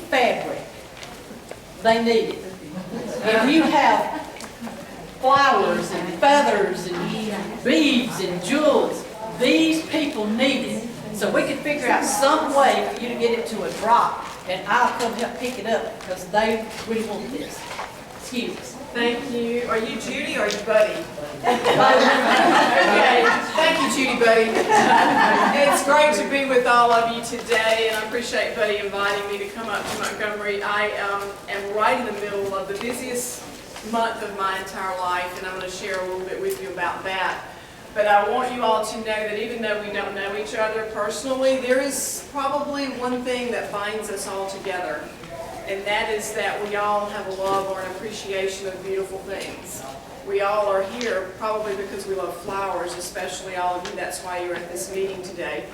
fabric, they need it. If you have flowers and feathers and beads and jewels, these people need it. So we could figure out some way for you to get it to a drop, and I'll come help pick it up because they really want this. Excuse us. Thank you. Are you Judy or are you Buddy? Okay. Thank you, Judy Buddy. It's great to be with all of you today, and I appreciate Buddy inviting me to come up to Montgomery. I am right in the middle of the busiest month of my entire life, and I'm going to share a little bit with you about that. But I want you all to know that even though we don't know each other personally, there is probably one thing that binds us all together. And that is that we all have a love or an appreciation of beautiful things. We all are here probably because we love flowers, especially all of you. That's why you're at this meeting today.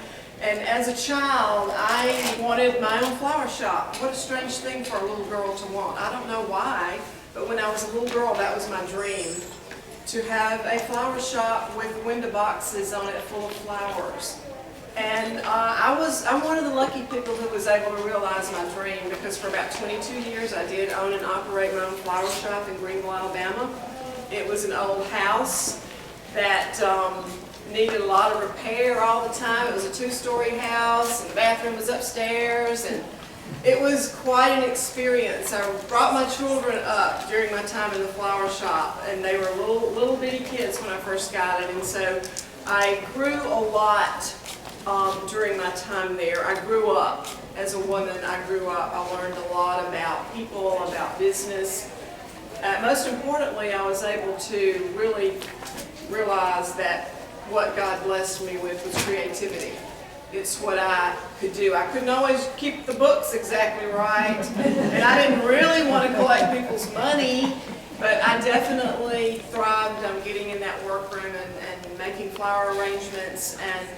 And as a child, I wanted my own flower shop. What a strange thing for a little girl to want. I don't know why, but when I was a little girl, that was my dream. To have a flower shop with window boxes on it full of flowers. And I'm one of the lucky people who was able to realize my dream, because for about 22 years I did own and operate my own flower shop in Greenville, Alabama. It was an old house that needed a lot of repair all the time. It was a two-story house, and the bathroom was upstairs, and it was quite an experience. I brought my children up during my time in the flower shop, and they were little bitty kids when I first got it, and so I grew a lot during my time there. I grew up as a woman. I learned a lot about people, about business. Most importantly, I was able to really realize that what God blessed me with was creativity. It's what I could do. I couldn't always keep the books exactly right, and I didn't really want to collect people's money, but I definitely thrived on getting in that workroom and making flower arrangements and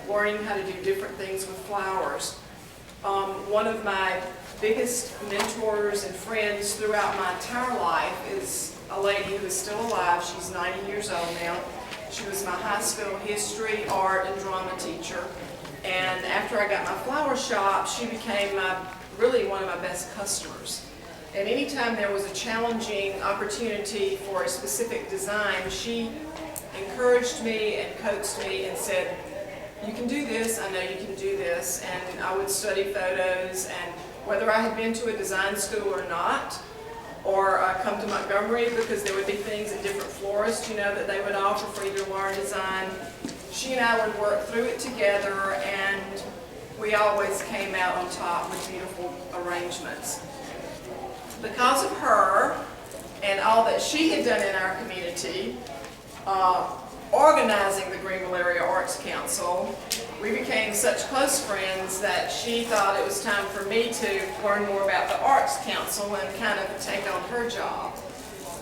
learning how to do different things with flowers. One of my biggest mentors and friends throughout my entire life is a lady who is still alive. She's 90 years old now. She was my high school history, art, and drama teacher. And after I got my flower shop, she became really one of my best customers. And anytime there was a challenging opportunity for a specific design, she encouraged me and coaxed me and said, "You can do this, I know you can do this." And I would study photos, and whether I had been to a design school or not, or come to Montgomery, because there would be things at different florists, that they would offer for you to learn design. She and I would work through it together, and we always came out on top with beautiful arrangements. Because of her and all that she had done in our community, organizing the Greenville Area Arts Council, we became such close friends that she thought it was time for me to learn more about the Arts Council and kind of take on her job.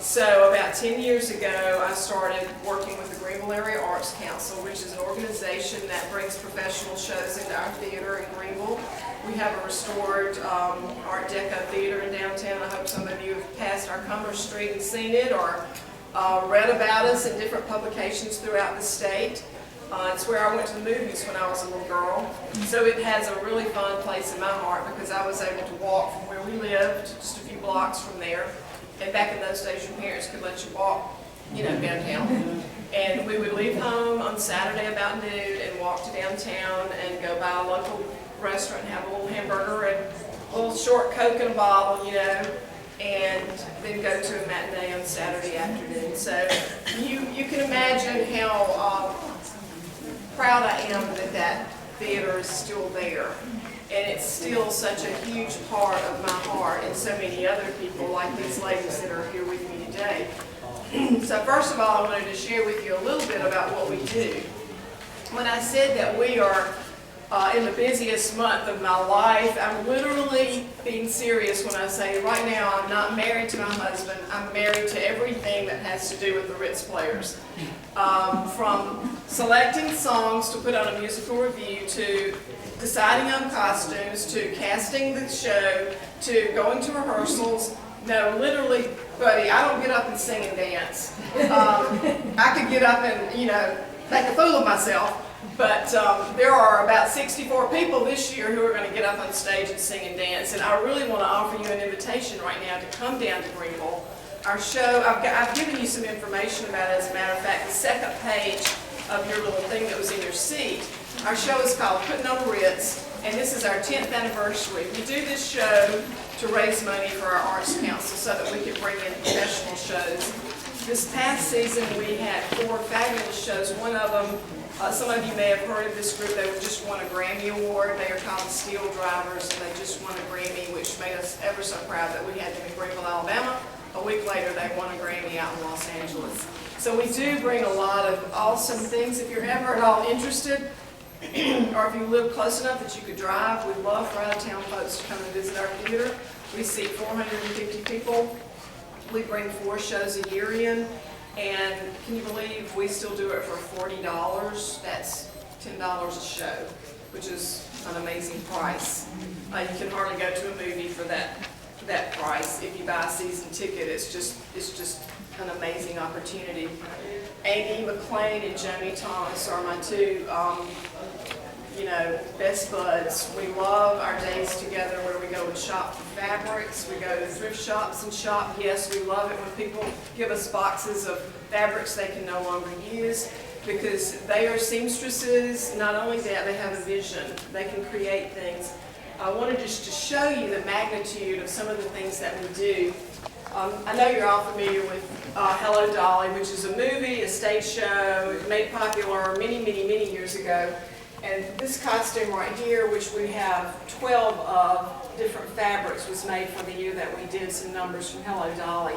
So about 10 years ago, I started working with the Greenville Area Arts Council, which is an organization that brings professional shows into our theater in Greenville. We have a restored Art Deco theater in downtown. I hope some of you have passed our Commerce Street and seen it, or read about us in different publications throughout the state. It's where I went to the movies when I was a little girl. So it has a really fun place in my heart because I was able to walk from where we lived just a few blocks from there. And back in those days, your parents could let you walk, downtown. And we would leave home on Saturday about noon and walk to downtown and go by a local restaurant and have a little hamburger and a little short Coke and a bottle, and then go to a matinee on Saturday afternoon. So you can imagine how proud I am that theater is still there. And it's still such a huge part of my heart and so many other people like these ladies that are here with me today. So first of all, I wanted to share with you a little bit about what we do. When I said that we are in the busiest month of my life, I'm literally being serious when I say right now I'm not married to my husband. I'm married to everything that has to do with the Ritz Players. From selecting songs to put on a musical review, to deciding on costumes, to casting the show, to going to rehearsals. No, literally, buddy, I don't get up and sing and dance. I could get up and, make a fool of myself, But there are about 64 people this year who are going to get up on stage and sing and dance. And I really want to offer you an invitation right now to come down to Greenville. Our show, I've given you some information about it. As a matter of fact, the second page of your little thing that was in your seat. Our show is called Putting on the Ritz, and this is our 10th anniversary. We do this show to raise money for our Arts Council so that we can bring in professional shows. This past season we had 4 fabulous shows. One of them, some of you may have heard of this group. They just won a Grammy Award. They are called the Steel Drivers, and they just won a Grammy, which made us ever so proud that we had them in Greenville, Alabama. A week later, they won a Grammy out in Los Angeles. So we do bring a lot of awesome things. If you're ever at all interested, or if you live close enough that you could drive, we'd love for out-of-town folks to come and visit our theater. We seat 450 people. We bring 4 shows a year in, and can you believe we still do it for $40? That's $10 a show, which is an amazing price. You can hardly go to a movie for that price. If you buy a season ticket, it's just an amazing opportunity. Amy McLean and Joni Thomas are my 2 best buds. We love our days together where we go and shop for fabrics. We go to thrift shops and shop. Yes, we love it when people give us boxes of fabrics they can no longer use, because they are seamstresses. Not only that, they have a vision. They can create things. I wanted just to show you the magnitude of some of the things that we do. I know you're all familiar with Hello Dolly, which is a movie, a stage show, made popular many, many, many years ago. And this costume right here, which we have 12 of different fabrics, was made for the year that we did some numbers from Hello Dolly.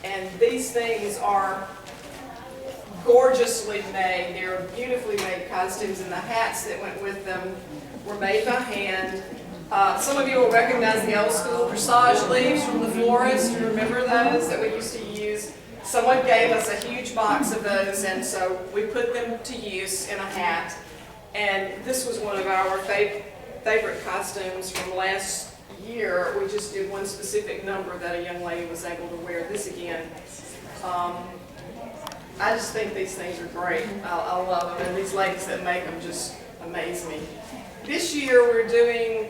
And these things are gorgeously made. They're beautifully made costumes, and the hats that went with them were made by hand. Some of you will recognize the old school corsage leaves from the florist. You remember those that we used to use? Someone gave us a huge box of those, and so we put them to use in a hat. And this was one of our favorite costumes from last year. We just did one specific number that a young lady was able to wear this again. I just think these things are great. I love them, and these ladies that make them just amaze me. This year we're doing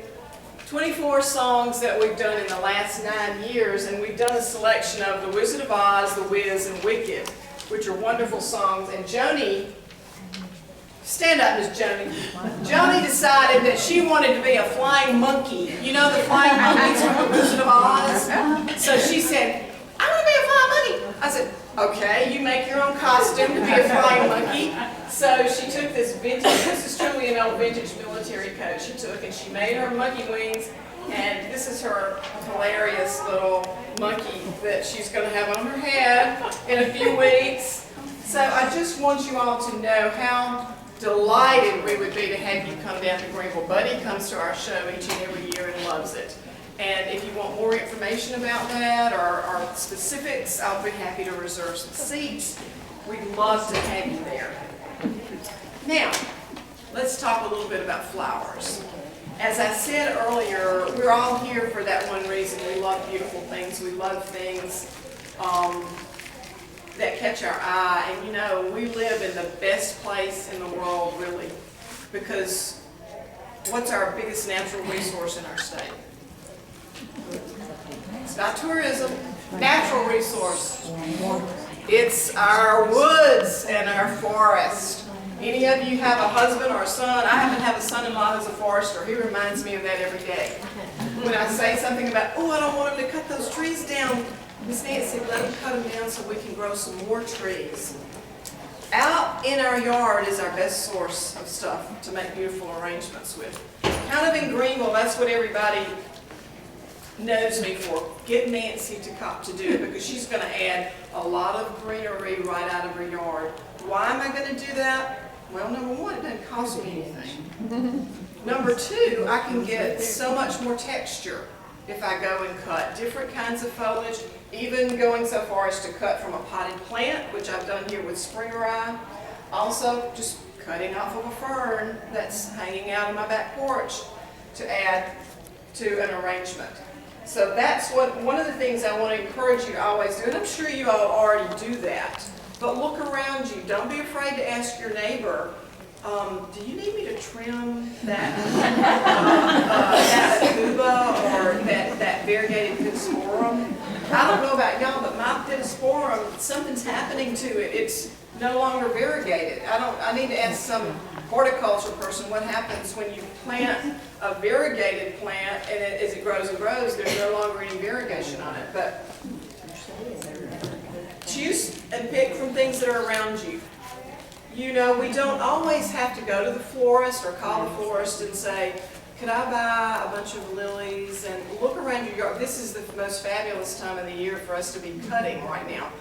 24 songs that we've done in the last 9 years, and we've done a selection of The Wizard of Oz, The Wiz, and Wicked, which are wonderful songs. And Joni, stand up, Miss Joni. Joni decided that she wanted to be a flying monkey. You know the flying monkeys from The Wizard of Oz? So she said, I want to be a flying monkey. I said, okay, you make your own costume to be a flying monkey. So she took this vintage, this is truly an old vintage military coat she took, and she made her monkey wings, and this is her hilarious little monkey that she's going to have on her head in a few weeks. So I just want you all to know how delighted we would be to have you come down to Greenville. Buddy comes to our show each and every year and loves it. And if you want more information about that or specifics, I'll be happy to reserve some seats. We'd love to have you there. Now, let's talk a little bit about flowers. As I said earlier, we're all here for that one reason. We love beautiful things. We love things that catch our eye. And you know, we live in the best place in the world, really, because what's our biggest natural resource in our state? It's not tourism, natural resource. It's our woods and our forest. Any of you have a husband or a son? I happen to have a son-in-law who's a forester. He reminds me of that every day. When I say something about, oh, I don't want him to cut those trees down, Miss Nancy, let him cut them down so we can grow some more trees. Out in our yard is our best source of stuff to make beautiful arrangements with. Kind of in Greenville, that's what everybody knows me for. Get Nancy to do it, because she's going to add a lot of greenery right out of her yard. Why am I going to do that? Well, number one, it doesn't cost me anything. Number two, I can get so much more texture if I go and cut different kinds of foliage, even going so far as to cut from a potted plant, which I've done here with spring rye. Also, just cutting off of a fern that's hanging out on my back porch to add to an arrangement. So that's one of the things I want to encourage you to always do, and I'm sure you all already do that. But look around you. Don't be afraid to ask your neighbor do you need me to trim that, that tuba or that variegated pittosporum? I don't know about y'all, but my pittosporum, something's happening to it. It's no longer variegated. I need to ask some horticulture person what happens when you plant a variegated plant and as it grows and grows, there's no longer any variegation on it. But choose and pick from things that are around you. You know, we don't always have to go to the florist or call the florist and say, could I buy a bunch of lilies, and look around your yard. This is the most fabulous time of the year for us to be cutting right now.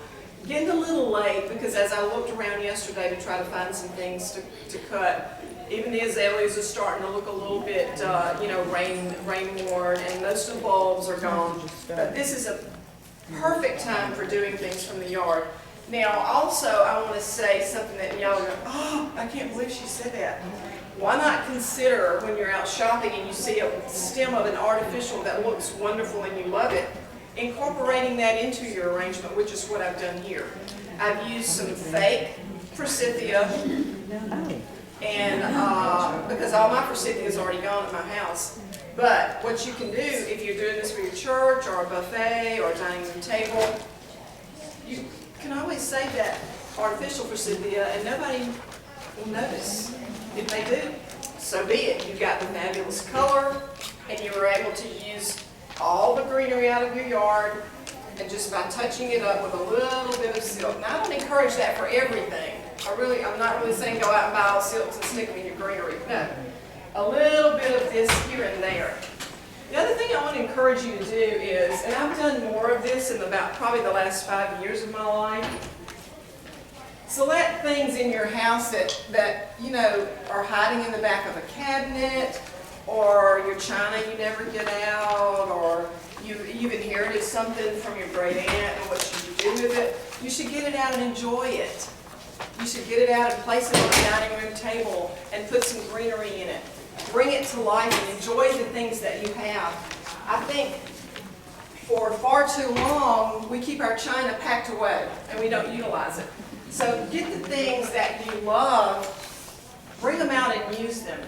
Getting a little late because as I looked around yesterday to try to find some things to cut, even the azaleas are starting to look a little bit, you know, rain-worn, and most of the bulbs are gone. But this is a perfect time for doing things from the yard. Now, also, I want to say something that y'all go, oh, I can't believe she said that. Why not consider when you're out shopping and you see a stem of an artificial that looks wonderful and you love it, incorporating that into your arrangement, which is what I've done here. I've used some fake forsythia, and because all my forsythia is already gone at my house. But what you can do, if you're doing this for your church or a buffet or a dining room table, you can always save that artificial forsythia and nobody will notice. If they do, so be it. You got the fabulous color and you were able to use all the greenery out of your yard, and just by touching it up with a little bit of silk. Now, I don't encourage that for everything. I'm not really saying go out and buy all silks and stick them in your greenery. No. A little bit of this here and there. The other thing I want to encourage you to do is, and I've done more of this in about probably the last 5 years of my life, select things in your house that you know are hiding in the back of a cabinet, or your china you never get out, or you've inherited something from your great aunt and what should you do with it. You should get it out and enjoy it. You should get it out and place it on the dining room table and put some greenery in it. Bring it to life and enjoy the things that you have. I think for far too long we keep our china packed away and we don't utilize it. So get the things that you love, bring them out and use them.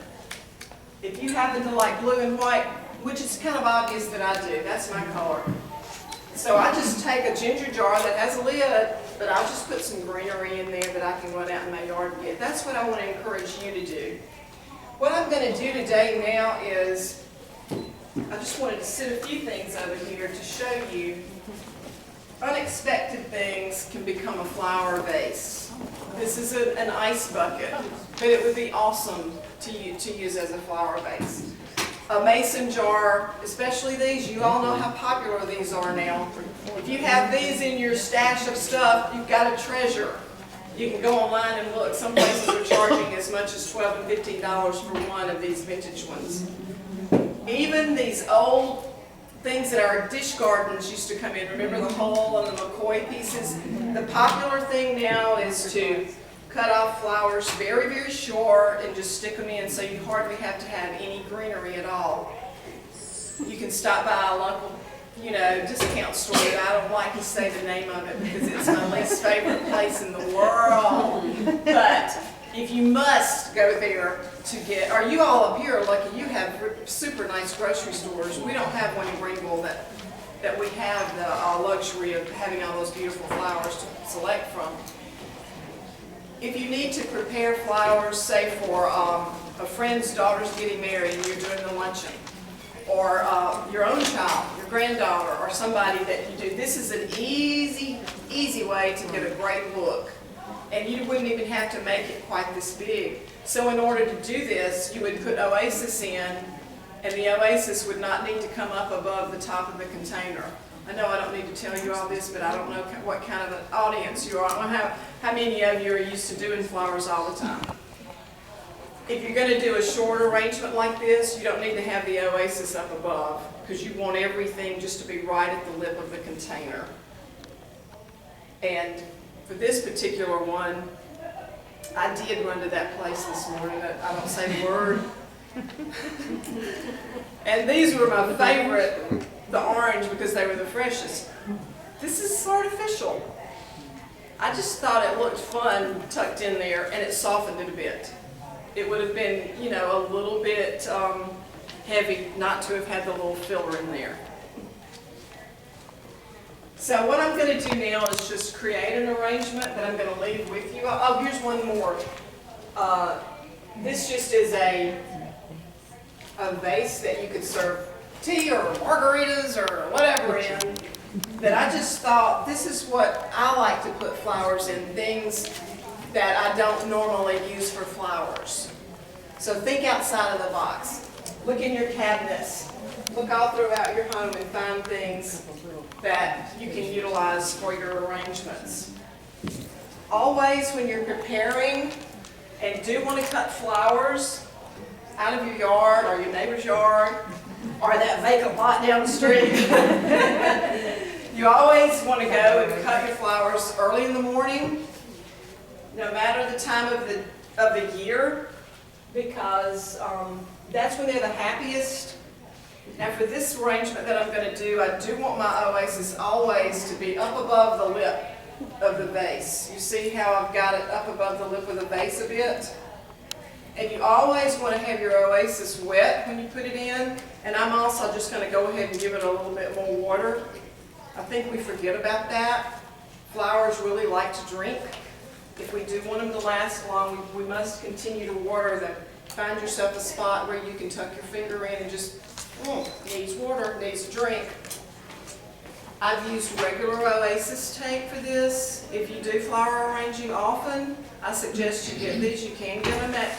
If you happen to like blue and white, which is kind of obvious that I do, that's my color. So I just take a ginger jar that has a lid, but I'll just put some greenery in there that I can run out in my yard and get. That's what I want to encourage you to do. What I'm going to do today now is, I just wanted to sit a few things over here to show you unexpected things can become a flower vase. This is an ice bucket, but it would be awesome to use as a flower vase. A mason jar, especially these, you all know how popular these are now. If you have these in your stash of stuff, you've got a treasure. You can go online and look. Some places are charging as much as $12 and $15 for one of these vintage ones. Even these old things that our dish gardens used to come in. Remember the hole and the McCoy pieces? The popular thing now is to cut off flowers very, very short and just stick them in so you hardly have to have any greenery at all. You can stop by a local, discount store. I don't like to say the name of it because it's my least favorite place in the world. But if you must go there to get, or you all up here are lucky, you have super nice grocery stores. We don't have one in Greenville that we have the luxury of having all those beautiful flowers to select from. If you need to prepare flowers, say for a friend's daughter's getting married and you're doing the luncheon, or your own child, your granddaughter, or somebody that you do, this is an easy way to get a great look. And you wouldn't even have to make it quite this big. So in order to do this, you would put oasis in, and the oasis would not need to come up above the top of the container. I know I don't need to tell you all this, but I don't know what kind of an audience you are. I don't know how many of you are used to doing flowers all the time. If you're going to do a short arrangement like this, you don't need to have the oasis up above because you want everything just to be right at the lip of the container. And for this particular one, I did run to that place this morning. I don't say the word. And these were my favorite, the orange, because they were the freshest. This is artificial. I just thought it looked fun tucked in there, and it softened it a bit. it would have been, you know, a little bit heavy not to have had the little filler in there. So what I'm going to do now is just create an arrangement that I'm going to leave with you. Oh, here's one more. This just is a vase that you could serve tea or margaritas or whatever in. That I just thought, this is what I like to put flowers in, things that I don't normally use for flowers. So think outside of the box. Look in your cabinets. Look all throughout your home and find things that you can utilize for your arrangements. Always when you're preparing and do want to cut flowers out of your yard or your neighbor's yard or that vacant lot down the street, you always want to go and cut your flowers early in the morning, no matter the time of the year, because that's when they're the happiest. Now for this arrangement that I'm going to do, I do want my oasis always to be up above the lip of the vase. You see how I've got it up above the lip of the vase a bit? And you always want to have your oasis wet when you put it in. And I'm also just going to go ahead and give it a little bit more water. I think we forget about that. Flowers really like to drink. If we do want them to last long, we must continue to water them. Find yourself a spot where you can tuck your finger in and just, needs water, needs a drink. I've used regular oasis tape for this. If you do flower arranging often, I suggest you get these. You can get them at,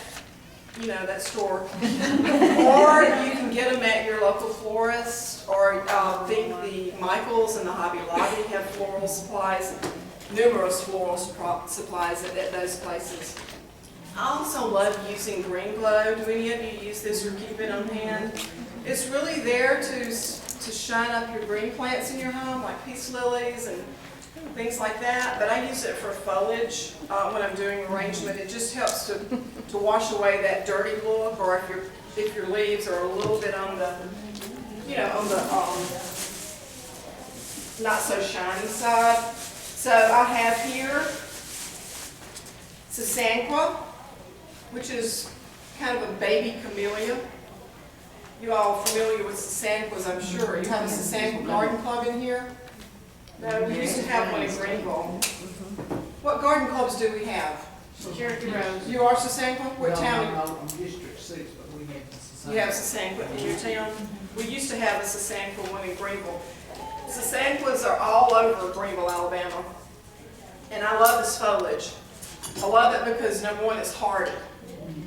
you know, that store. Or you can get them at your local florist, or I think the Michaels and the Hobby Lobby have floral supplies, numerous floral supplies at those places. I also love using green glow. Do any of you use this or keep it on hand? It's really there to shine up your green plants in your home, like peace lilies and things like that. But I use it for foliage when I'm doing arrangement. It just helps to wash away that dirty look, or if your leaves are a little bit on the, you know, on the not so shiny side. So I have here Sasanqua, which is kind of a baby camellia. You all familiar with Sasanquas, I'm sure. You have a Sasanqua garden club in here? No, we used to have one in Greenville. What garden clubs do we have? Cherokee Rose. You are Sasanqua? What town? No, I'm District 6, but we have Sasanqua. You have Sasanqua in your town? We used to have a Sasanqua one in Greenville. Sasanquas are all over Greenville, Alabama. And I love this foliage. I love it because, number one, it's hardy.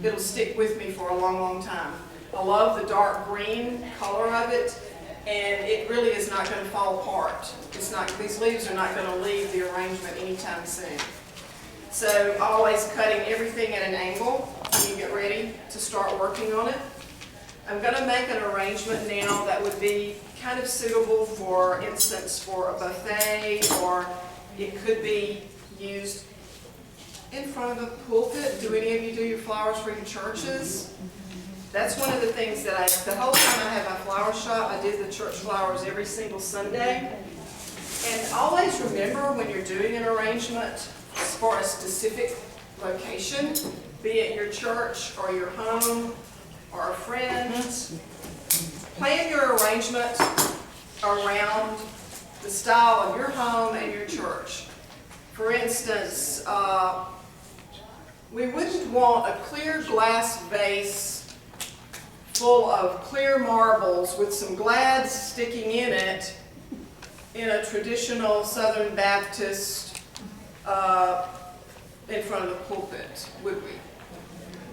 It'll stick with me for a long, long time. I love the dark green color of it, and it really is not going to fall apart. It's not; these leaves are not going to leave the arrangement anytime soon. So always cutting everything at an angle when you get ready to start working on it. I'm going to make an arrangement now that would be kind of suitable, for instance, for a buffet, or it could be used in front of a pulpit. Do any of you do your flowers for your churches? That's one of the things that the whole time I had my flower shop, I did the church flowers every single Sunday. And always remember, when you're doing an arrangement for a specific location, be it your church or your home or a friend, plan your arrangement around the style of your home and your church. For instance, we wouldn't want a clear glass vase full of clear marbles with some glads sticking in it in a traditional Southern Baptist in front of the pulpit, would we?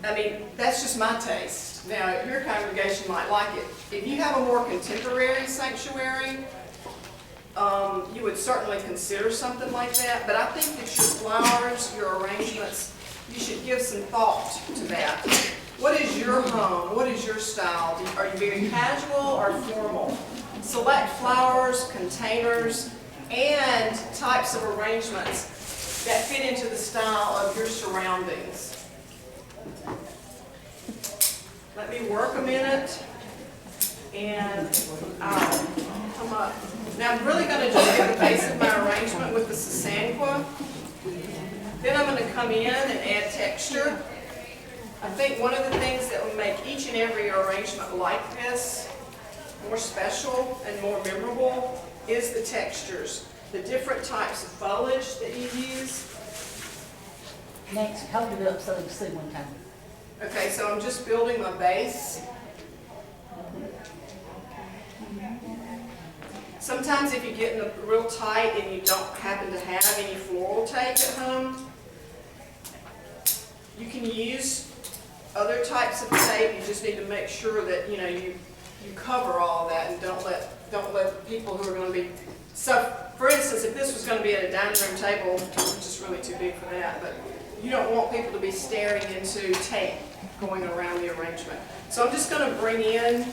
I mean, that's just my taste. Now, your congregation might like it. If you have a more contemporary sanctuary, you would certainly consider something like that. But I think that your flowers, your arrangements, you should give some thought to that. What is your home? What is your style? Are you very casual or formal? Select flowers, containers, and types of arrangements that fit into the style of your surroundings. Let me work a minute, and I'll come up. Now I'm really going to just get the base of my arrangement with the Sasanqua. Then I'm going to come in and add texture. I think one of the things that will make each and every arrangement like this more special and more memorable is the textures, the different types of foliage that you use. Next, hold it up so they can see one time. Okay, so I'm just building my base. Sometimes if you get in real tight and you don't happen to have any floral tape at home, you can use other types of tape. You just need to make sure that you cover all that and don't let people who are going to be. So, for instance, if this was going to be at a dining room table, which is really too big for that, but you don't want people to be staring into tape going around the arrangement. So I'm just going to bring in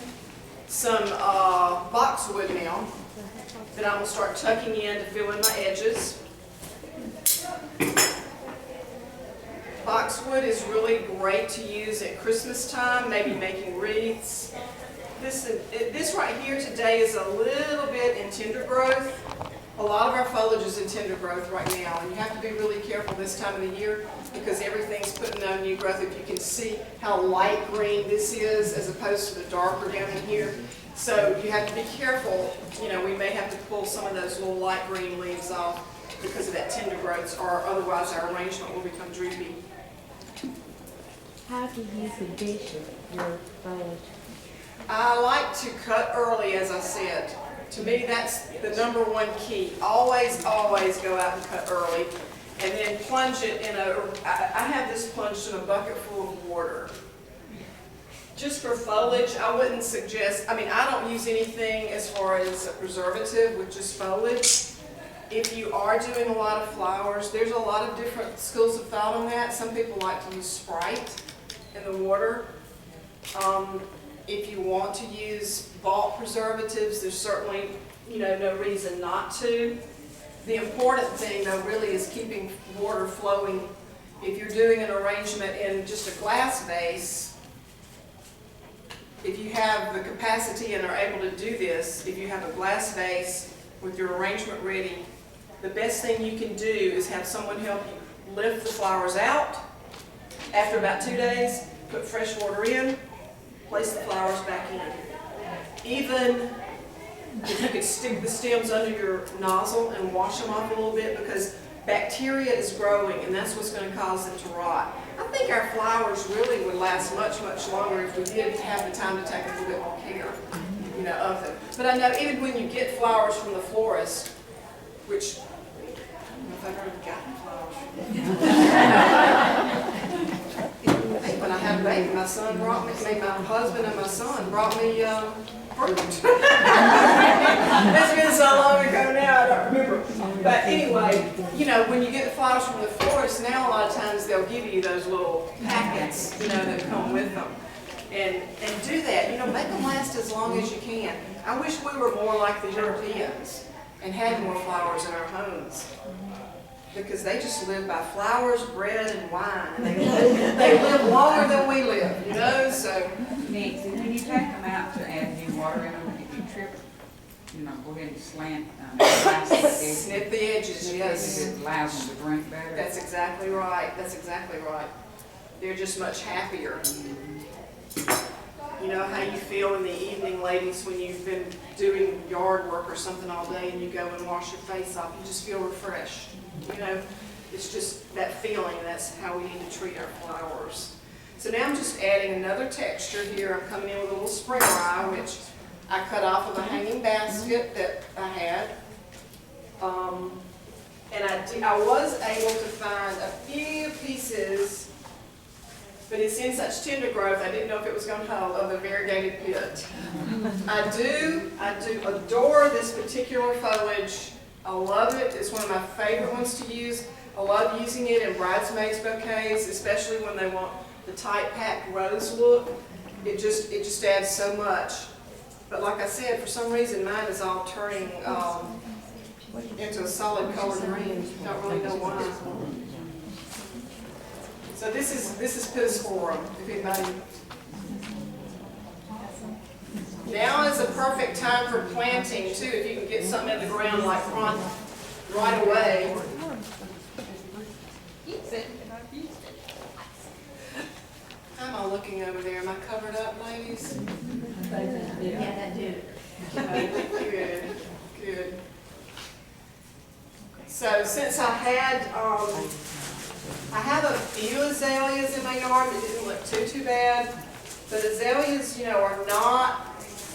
some boxwood now that I'm going to start tucking in to fill in my edges. Boxwood is really great to use at Christmas time, maybe making wreaths. This right here today is a little bit in tender growth. A lot of our foliage is in tender growth right now, and you have to be really careful this time of the year because everything's putting on new growth. If you can see how light green this is as opposed to the darker down in here. So you have to be careful. We may have to pull some of those little light green leaves off because of that tender growth, or otherwise our arrangement will become droopy. How do you condition your foliage? I like to cut early, as I said. To me, that's the number one key. Always, always go out and cut early. And then plunge it in I have this plunged in a bucket full of water. Just for foliage, I wouldn't suggest, I don't use anything as far as a preservative with just foliage. If you are doing a lot of flowers, there's a lot of different schools of thought on that. Some people like to use Sprite in the water. If you want to use bulk preservatives, there's certainly, no reason not to. The important thing, though, really is keeping water flowing. If you're doing an arrangement in just a glass vase, if you have the capacity and are able to do this, if you have a glass vase with your arrangement ready, the best thing you can do is have someone help you lift the flowers out. After about 2 days, put fresh water in, place the flowers back in. Even if you could stick the stems under your nozzle and wash them off a little bit, because bacteria is growing and that's what's going to cause them to rot. I think our flowers really would last much, much longer if we did have the time to take a little bit more care, of them. But I know even when you get flowers from the florist, which, I don't know if I've ever gotten flowers. When I had a baby, my son brought me, my husband and my son brought me fruit. That's been so long ago now, I don't remember. But anyway, when you get the flowers from the florist, now a lot of times they'll give you those little packets, that come with them. And do that, make them last as long as you can. I wish we were more like the Europeans and had more flowers in our homes. Because they just live by flowers, bread, and wine. And they live longer than we live, so. Next, and when you take them out to add new water in them, if you trip, go ahead and slant snip the edges, yes. It allows them to drink better. That's exactly right. That's exactly right. They're just much happier. You know how you feel in the evening, ladies, when you've been doing yard work or something all day and you go and wash your face off. You just feel refreshed. It's just that feeling. That's how we need to treat our flowers. So now I'm just adding another texture here. I'm coming in with a little spring rye, which I cut off of a hanging basket that I had. And I was able to find a few pieces, but it's in such tender growth, I didn't know if it was going to hold, of the variegated pit. I do adore this particular foliage. I love it. It's one of my favorite ones to use. I love using it in bridesmaids bouquets, especially when they want the tight packed rose look. It just adds so much. But like I said, for some reason mine is all turning into a solid colored green. Don't really know why. So this is Piscorum, if anybody. Now is a perfect time for planting too, if you can get something in the ground like right away. y'all looking over there? Am I covered up, ladies? Yeah, that did. Good, good. So since I have a few azaleas in my yard that didn't look too bad, but azaleas, are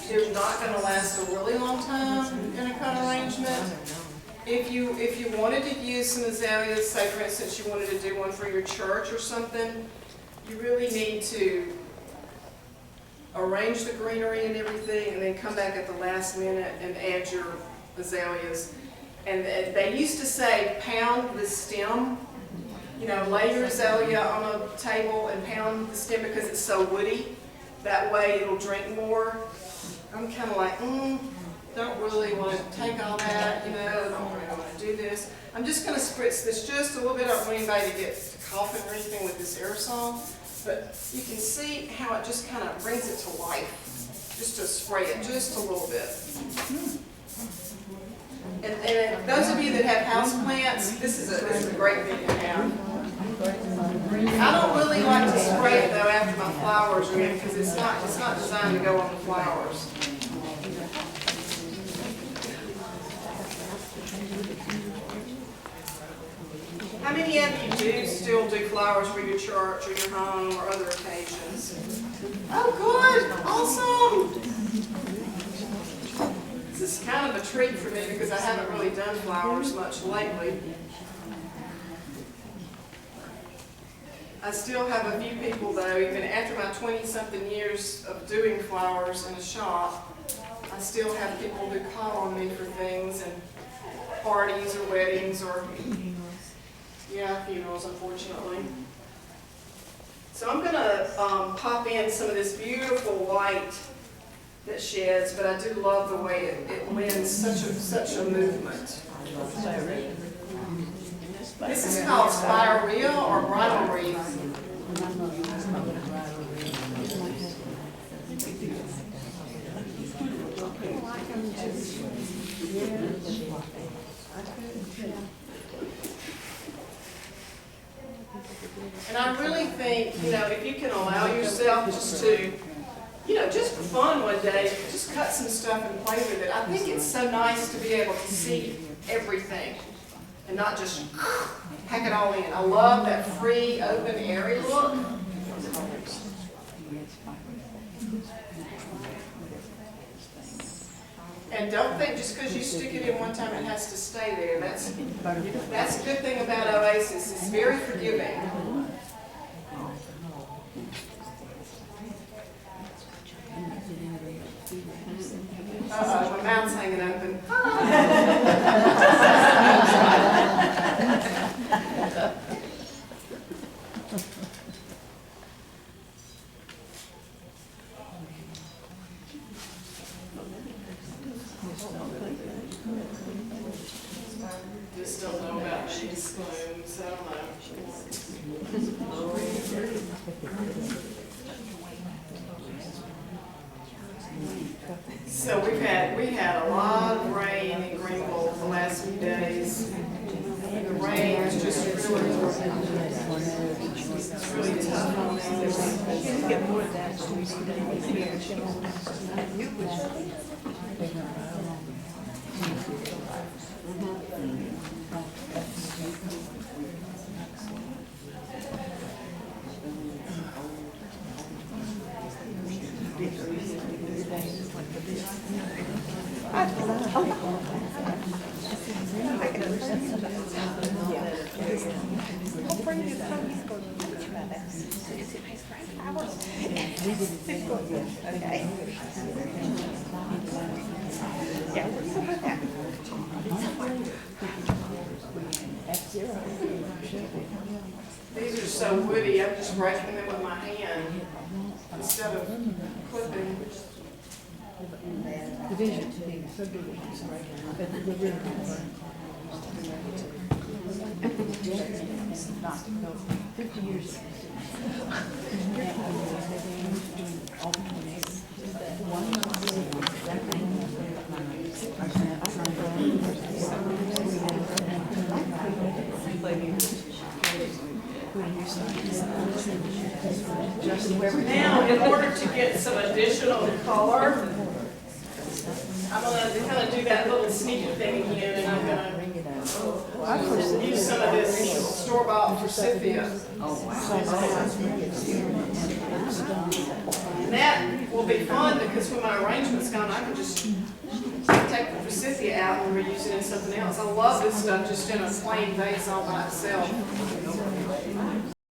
they're not gonna last a really long time in a cut arrangement. If you wanted to use some azaleas, say for instance you wanted to do one for your church or something, you really need to arrange the greenery and everything and then come back at the last minute and add your azaleas. And they used to say pound the stem, lay your azalea on a table and pound the stem because it's so woody. That way it'll drink more. I'm kind of like, don't really want to take all that, don't really want to do this. I'm just going to spritz this just a little bit. I don't want anybody to get coughing or anything with this aerosol. But you can see how it just kind of brings it to life. Just to spray it just a little bit. And those of you that have house plants, this is a great thing to have. I don't really like to spray it though after my flowers are in because it's not designed to go on the flowers. How many of you do still do flowers for your church or your home or other occasions? Oh, good. Awesome. This is kind of a treat for me because I haven't really done flowers much lately. I still have a few people though, even after my 20-something years of doing flowers in a shop, I still have people who call on me for things and parties or weddings or funerals, unfortunately. So I'm going to pop in some of this beautiful white that sheds, but I do love the way it lends such a movement. This is called spirea or bridal wreath. And I really think, if you can allow yourself just to, just for fun one day, just cut some stuff and play with it. I think it's so nice to be able to see everything and not just pack it all in. I love that free, open, airy look. And don't think just because you stick it in one time it has to stay there. That's a good thing about Oasis. It's very forgiving. Uh-oh, my mouth's hanging open. Just don't know about these spoons. I don't know. So we had a lot of rain in Greenville the last few days. And the rain is just really tough on things. These are so woody, I'm just breaking them with my hand instead of clipping. The vision to be so big, but the real not 50 years ago. When you Now, in order to get some additional color, I'm gonna kind of do that little sneaky thing again, and I'm gonna use some of this store-bought forsythia. Oh, wow. And that will be fun because when my arrangement's gone, I can just take the forsythia out and reuse it in something else. I love this stuff just in a plain vase all by itself.